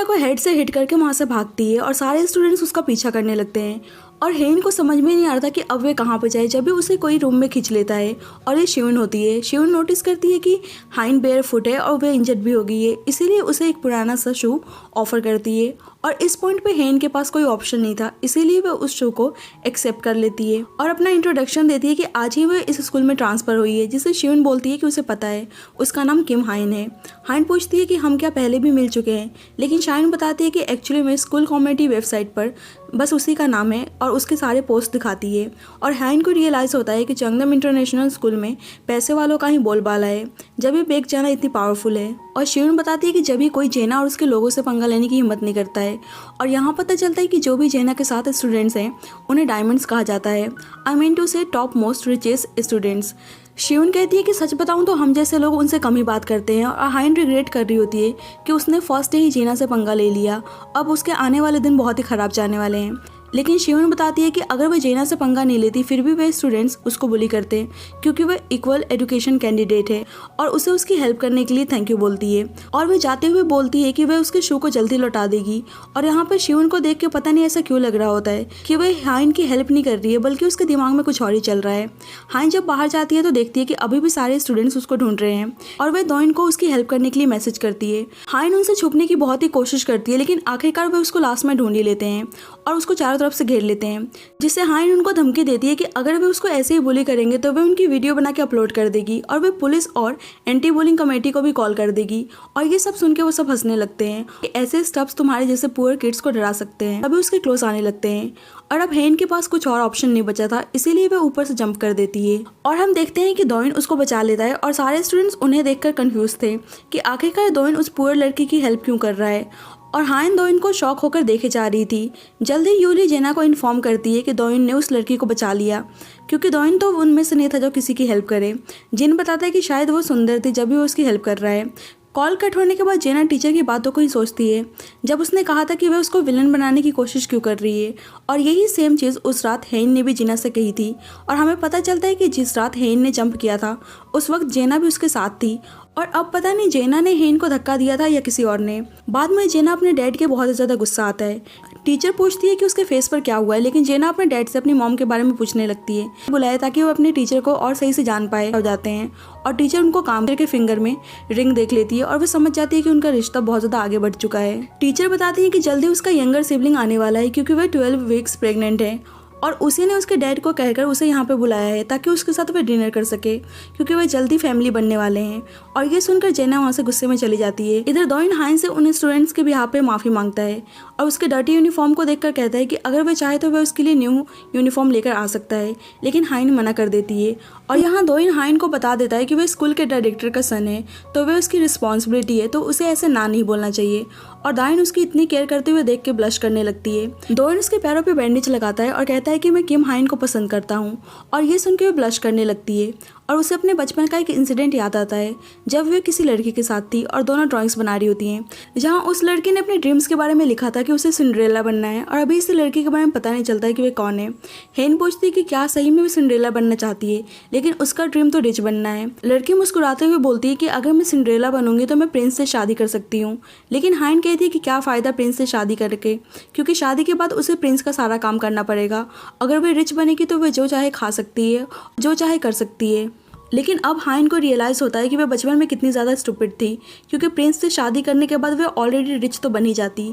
जेना को हेड से हिट करके वहाँ से भागती है और सारे स्टूडेंट्स उसका पीछा करने लगते हैं और हेन को समझ में नहीं आता कि अब वे कहाँ पे जाए जब भी उसे कोई रूम में खींच लेता है और ये शिवन होती है। शिवन नोटिस करती है कि हाइन बेयर फुट है और वह इंजर्ड भी हो गई है, इसीलिए उसे एक पुराना सा शू ऑफर करती है और इस पॉइंट पे हेन के पास कोई ऑप्शन नहीं था, इसीलिए वह उस शो को एक्सेप्ट कर लेती है और अपना इंट्रोडक्शन देती है कि आज ही वह इस स्कूल में ट्रांसफ़र हुई है, जिसे शिवन बोलती है कि उसे पता है, उसका नाम किम हाइन है। हाइन पूछती है कि हम क्या पहले भी मिल चुके हैं, लेकिन शाइन बताती है कि एक्चुअली में स्कूल कम्युनिटी वेबसाइट पर बस उसी का नाम है और उसके सारे पोस्ट दिखाती है और हाइन को रियलाइज़ होता है कि चंगनम इंटरनेशनल स्कूल में पैसे वालों का ही बोलबाला है, जब भी बेक जाना इतनी पावरफुल है। और शिवन बताती है कि जब भी कोई जेना और उसके लोगों से पंगा लेने की हिम्मत नहीं करता है और यहाँ पता चलता है कि जो भी जेना के साथ स्टूडेंट्स हैं उन्हें डायमंड्स कहा जाता है, I mean to say top most richest students. Shivan कहती है कि सच बताऊं तो हम जैसे लोग उनसे कम ही बात करते हैं और हाइन रिग्रेट कर रही होती है कि उसने फर्स्ट डे ही जेना से पंगा ले लिया, अब उसके आने वाले दिन बहुत ही ख़राब जाने वाले हैं। लेकिन शिवन बताती है कि अगर वह जेना से पंगा नहीं लेती फिर भी वे स्टूडेंट्स उसको बुली करते हैं क्योंकि वह इक्वल एजुकेशन कैंडिडेट है और उसे उसकी हेल्प करने के लिए थैंक यू बोलती है और वह जाते हुए बोलती है कि वह उसके शू को जल्दी लौटा देगी। और यहाँ पर शिवन को देख के पता नहीं ऐसा क्यों लग रहा होता है कि वह हाइन की हेल्प नहीं कर रही है बल्कि उसके दिमाग में कुछ और ही चल रहा है। हाइन जब बाहर जाती है तो देखती है कि अभी भी सारे स्टूडेंट्स उसको ढूंढ रहे हैं और वह दोइन को उसकी हेल्प करने के लिए मैसेज करती है। हाइन उनसे छुपने की बहुत ही कोशिश करती है लेकिन आखिरकार वे उसको लास्ट में ढूंढ ही लेते हैं और उसको चारों तरफ से घेर लेते हैं, जिससे हाइन उनको धमकी देती है कि अगर वे उसको ऐसे ही बुली करेंगे तो वे उनकी वीडियो बना के अपलोड कर देगी और वे पुलिस और एंटी बुलिंग कमेटी को भी कॉल कर देगी। और ये सब सुन के वो सब हंसने लगते हैं कि ऐसे स्टेप्स तुम्हारे जैसे पुअर किड्स को डरा सकते हैं। तभी उसके क्लोज आने लगते हैं और अब हेन के पास कुछ और ऑप्शन नहीं बचा था, इसीलिए वह ऊपर से जंप कर देती है और हम देखते हैं कि दोइन उसको बचा लेता है और सारे स्टूडेंट्स उन्हें देखकर कंफ्यूज थे कि आखिरकार दोइन उस पुअर लड़की की हेल्प क्यों कर रहा है। और हाइन दोइन को शॉक होकर देखे जा रही थी। जल्द ही यूली जेना को इन्फॉर्म करती है कि दोइन ने उस लड़की को बचा लिया क्योंकि दोइन तो उनमें से नहीं था जो किसी की हेल्प करे। जिन बताता है कि शायद वो सुंदर थी जब भी वो उसकी हेल्प कर रहा है। कॉल कट होने के बाद जेना टीचर की बातों को ही सोचती है जब उसने कहा था कि वह उसको विलन बनाने की कोशिश क्यों कर रही है और यही सेम चीज़ उस रात हेन ने भी जेना से कही थी। और हमें पता चलता है कि जिस रात हेन ने जंप किया था उस वक्त जेना भी उसके साथ थी और अब पता नहीं जेना ने हेन को धक्का दिया था या किसी और ने। बाद में जेना अपने डैड के बहुत ज़्यादा गुस्सा आता है। टीचर पूछती है कि उसके फेस पर क्या हुआ है, लेकिन जेना अपने डैड से अपनी मॉम के बारे में पूछने लगती है, बुलाया ताकि वो अपने टीचर को और सही से जान पाए हो जाते हैं और टीचर उनको काम करके फिंगर में रिंग देख लेती है और वो समझ जाती है कि उनका रिश्ता बहुत ज़्यादा आगे बढ़ चुका है। टीचर बताती है कि जल्दी उसका यंगर सिबलिंग आने वाला है क्योंकि वह 12 वीक्स प्रेग्नेंट है और उसी ने उसके डैड को कहकर उसे यहाँ पे बुलाया है ताकि उसके साथ वह डिनर कर सके क्योंकि वह जल्दी फैमिली बनने वाले हैं। और ये सुनकर जेना वहाँ से गुस्से में चली जाती है। इधर दोइन हाइन से उन स्टूडेंट्स के बिहाफ पे माफ़ी मांगता है और उसके डर्टी यूनिफॉर्म को देखकर कहता है कि अगर वह चाहे तो वह उसके लिए न्यू यूनिफॉर्म लेकर आ सकता है, लेकिन हाइन मना कर देती है। और यहाँ दोइन हाइन को बता देता है कि वह स्कूल के डायरेक्टर का सन है तो वह उसकी रिस्पॉन्सिबिलिटी है, तो उसे ऐसे ना नहीं बोलना चाहिए। और दाइन उसकी इतनी केयर करते हुए देख के ब्लश करने लगती है। दोइन उसके पैरों पे बैंडेज लगाता है और कहता है कि मैं किम हाइन को पसंद करता हूँ और ये सुन के वो ब्लश करने लगती है और उसे अपने बचपन का एक इंसिडेंट याद आता है जब वे किसी लड़की के साथ थी और दोनों ड्राइंग्स बना रही होती हैं, जहाँ उस लड़की ने अपने ड्रीम्स के बारे में लिखा था कि उसे सिंड्रेला बनना है और अभी इस लड़की के बारे में पता नहीं चलता है कि वे कौन है। हेन पूछती है कि क्या सही में वो सिंड्रेला बनना चाहती है, लेकिन उसका ड्रीम तो रिच बनना है। लड़की मुस्कुराते हुए बोलती है कि अगर मैं सिंड्रेला बनूंगी तो मैं प्रिंस से शादी कर सकती हूँ, लेकिन हाइन कहती है कि क्या फ़ायदा प्रिंस से शादी करके, क्योंकि शादी के बाद उसे प्रिंस का सारा काम करना पड़ेगा। अगर वे रिच बनेगी तो वे जो चाहे खा सकती है, जो चाहे कर सकती है। लेकिन अब हाइन को रियलाइज़ होता है कि वह बचपन में कितनी ज़्यादा स्टूपिड थी, क्योंकि प्रिंस से शादी करने के बाद वह ऑलरेडी रिच तो बन ही जाती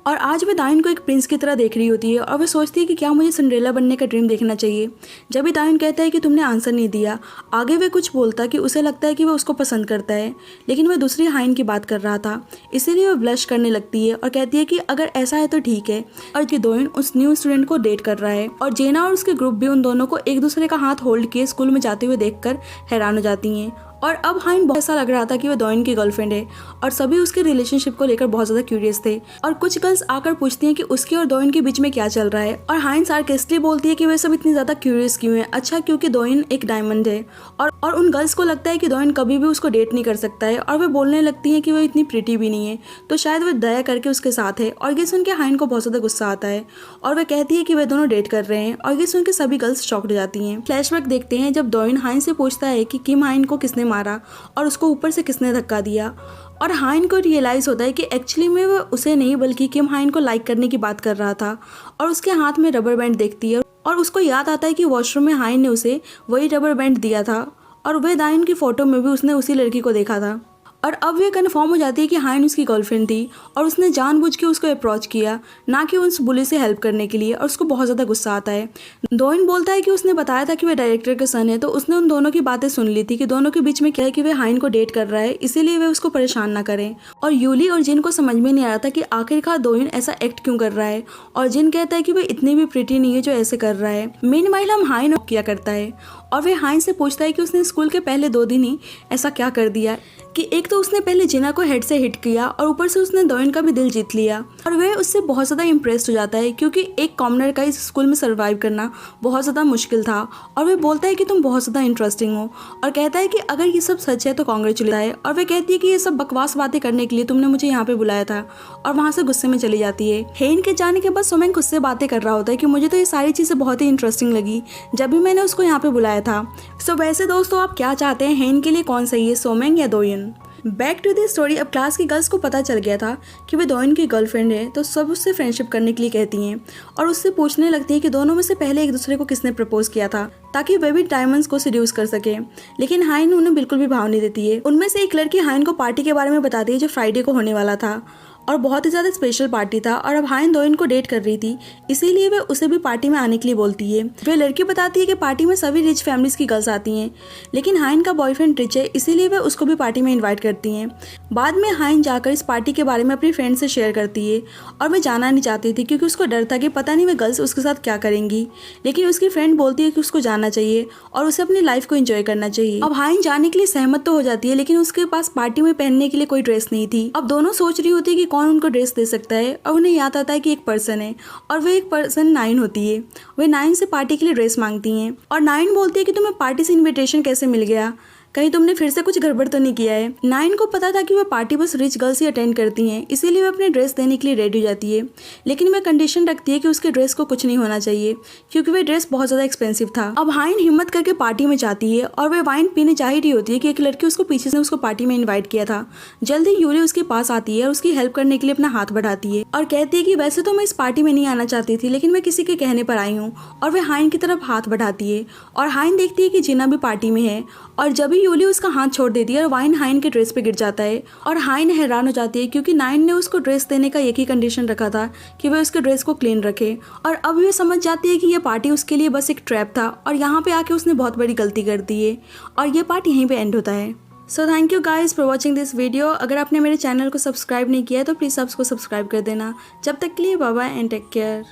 और आज वह दाइन को एक प्रिंस की तरह देख रही होती है और वह सोचती है कि क्या मुझे सिंड्रेला बनने का ड्रीम देखना चाहिए। जब भी दाइन कहता है कि तुमने आंसर नहीं दिया, आगे वह कुछ बोलता कि उसे लगता है कि वह उसको पसंद करता है, लेकिन वह दूसरी हाइन की बात कर रहा था, इसीलिए वह ब्लश करने लगती है और कहती है कि अगर ऐसा है तो ठीक है। और कि दोइन उस न्यू स्टूडेंट को डेट कर रहा है और जेना और उसके ग्रुप भी उन दोनों को एक दूसरे का हाथ होल्ड किए स्कूल में जाते हुए देखकर हैरान हो जाती हैं। और अब हाइन बहुत ऐसा लग रहा था कि वो दोइन की गर्लफ्रेंड है और सभी उसके रिलेशनशिप को लेकर बहुत ज़्यादा क्यूरियस थे। और कुछ गर्ल्स आकर पूछती हैं कि उसके और दोइन के बीच में क्या चल रहा है और हाइन सार्केस्टिकली बोलती है कि वे सब इतनी ज़्यादा क्यूरियस क्यों है। अच्छा, क्योंकि दोइन एक डायमंड है और उन गर्ल्स को लगता है कि दोइन कभी भी उसको डेट नहीं कर सकता है और वे बोलने लगती हैं कि वह इतनी प्रिटी भी नहीं है, तो शायद वह दया करके उसके साथ है। और ये सुन के हाइन को बहुत ज़्यादा गुस्सा आता है और वह कहती है कि वे दोनों डेट कर रहे हैं और ये सुन के सभी गर्ल्स शॉक्ड हो जाती हैं। फ्लैशबैक देखते हैं जब दोइन हाइन से पूछता है कि किम हाइन को किसने मारा और उसको ऊपर से किसने धक्का दिया। और हाइन को रियलाइज़ होता है कि एक्चुअली में वो उसे नहीं बल्कि किम हाइन को लाइक करने की बात कर रहा था। और उसके हाथ में रबर बैंड देखती है और उसको याद आता है कि वॉशरूम में हाइन ने उसे वही रबर बैंड दिया था और वह दाइन की फ़ोटो में भी उसने उसी लड़की को देखा था। और अब वे कन्फर्म हो जाती है कि हाइन उसकी गर्लफ्रेंड थी और उसने जानबूझ के उसको अप्रोच किया, ना कि उस बुली से हेल्प करने के लिए। और उसको बहुत ज़्यादा गुस्सा आता है। दोइन बोलता है कि उसने बताया था कि वह डायरेक्टर के सन है, तो उसने उन दोनों की बातें सुन ली थी कि दोनों के बीच में क्या है कि वह हाइन को डेट कर रहा है, इसीलिए वे उसको परेशान ना करें। और यूली और जिन को समझ में नहीं आ रहा था कि आखिरकार दोइन ऐसा एक्ट क्यों कर रहा है। और जिन कहता है कि वह इतनी भी प्रिटी नहीं है जो ऐसे कर रहा है। मीनवाइल हम हाइन किया करता है और वह हाइन से पूछता है कि उसने स्कूल के पहले 2 दिन ही ऐसा क्या कर दिया कि एक तो उसने पहले जिना को हेड से हिट किया और ऊपर से उसने दोइन का भी दिल जीत लिया। और वह उससे बहुत ज़्यादा इम्प्रेस्ड हो जाता है क्योंकि एक कॉमनर का इस स्कूल में सर्वाइव करना बहुत ज़्यादा मुश्किल था। और वह बोलता है कि तुम बहुत ज़्यादा इंटरेस्टिंग हो और कहता है कि अगर ये सब सच है तो कांग्रेचुलेट है। और वह कहती है कि ये सब बकवास बातें करने के लिए तुमने मुझे यहाँ पे बुलाया था और वहाँ से गुस्से में चली जाती है। हेन के जाने के बाद सोमेंग उससे बातें कर रहा होता है कि मुझे तो ये सारी चीज़ें बहुत ही इंटरेस्टिंग लगी जब भी मैंने उसको यहाँ पे बुलाया था। सो वैसे दोस्तों आप क्या चाहते हैं, हेन के लिए कौन सही है, सोमेंग या दोइन? Back to the story. अब क्लास की गर्ल्स को पता चल गया था कि वे दोइन की गर्लफ्रेंड है, तो सब उससे फ्रेंडशिप करने के लिए कहती हैं और उससे पूछने लगती है कि दोनों में से पहले एक दूसरे को किसने प्रपोज किया था, ताकि वे भी डायमंड्स को सीड्यूस कर सके। लेकिन हाइन उन्हें बिल्कुल भी भाव नहीं देती है। उनमें से एक लड़की हाइन को पार्टी के बारे में बताती है जो फ्राइडे को होने वाला था और बहुत ही ज़्यादा स्पेशल पार्टी था। और अब हाइन दोइन को डेट कर रही थी, इसीलिए वे उसे भी पार्टी में आने के लिए बोलती है। वे लड़की बताती है कि पार्टी में सभी रिच फैमिलीज की गर्ल्स आती हैं, लेकिन हाइन का बॉयफ्रेंड रिच है, इसीलिए वे उसको भी पार्टी में इन्वाइट करती हैं। बाद में हाइन जाकर इस पार्टी के बारे में अपनी फ्रेंड से शेयर करती है और वे जाना नहीं चाहती थी क्योंकि उसको डर था कि पता नहीं वे गर्ल्स उसके साथ क्या करेंगी। लेकिन उसकी फ्रेंड बोलती है कि उसको जाना चाहिए और उसे अपनी लाइफ को एंजॉय करना चाहिए। अब हाइन जाने के लिए सहमत तो हो जाती है, लेकिन उसके पास पार्टी में पहनने के लिए कोई ड्रेस नहीं थी। अब दोनों सोच रही होती है कि कौन उनको ड्रेस दे सकता है और उन्हें याद आता है कि एक पर्सन है और वह एक पर्सन 9 होती है। वे 9 से पार्टी के लिए ड्रेस मांगती हैं और 9 बोलती है कि तुम्हें पार्टी से इनविटेशन कैसे मिल गया, कहीं तुमने फिर से कुछ गड़बड़ तो नहीं किया है। 9 को पता था कि वह पार्टी बस रिच गर्ल्स ही अटेंड करती हैं, इसीलिए वह अपने ड्रेस देने के लिए रेडी हो जाती है। लेकिन वह कंडीशन रखती है कि उसके ड्रेस को कुछ नहीं होना चाहिए क्योंकि वह ड्रेस बहुत ज़्यादा एक्सपेंसिव था। अब हाइन हिम्मत करके पार्टी में जाती है और वह वाइन पीने जा ही रही होती है कि एक लड़की उसको पीछे से उसको पार्टी में इन्वाइट किया था। जल्दी यूली उसके पास आती है और उसकी हेल्प करने के लिए अपना हाथ बढ़ाती है और कहती है कि वैसे तो मैं इस पार्टी में नहीं आना चाहती थी, लेकिन मैं किसी के कहने पर आई हूँ। और वह हाइन की तरफ हाथ बढ़ाती है और हाइन देखती है कि जिना भी पार्टी में है और जब भी यूली उसका हाथ छोड़ देती है और वाइन हाइन के ड्रेस पे गिर जाता है और हाइन हैरान हो जाती है क्योंकि 9 ने उसको ड्रेस देने का एक ही कंडीशन रखा था कि वह उसके ड्रेस को क्लीन रखे। और अब वह समझ जाती है कि यह पार्टी उसके लिए बस एक ट्रैप था और यहाँ पे आके उसने बहुत बड़ी गलती कर दी है और यह पार्ट यहीं पे एंड होता है। So thank you guys for watching this video. अगर आपने मेरे चैनल को सब्सक्राइब नहीं किया है तो प्लीज़ सबको सब्सक्राइब कर देना। जब तक के लिए bye bye and take care.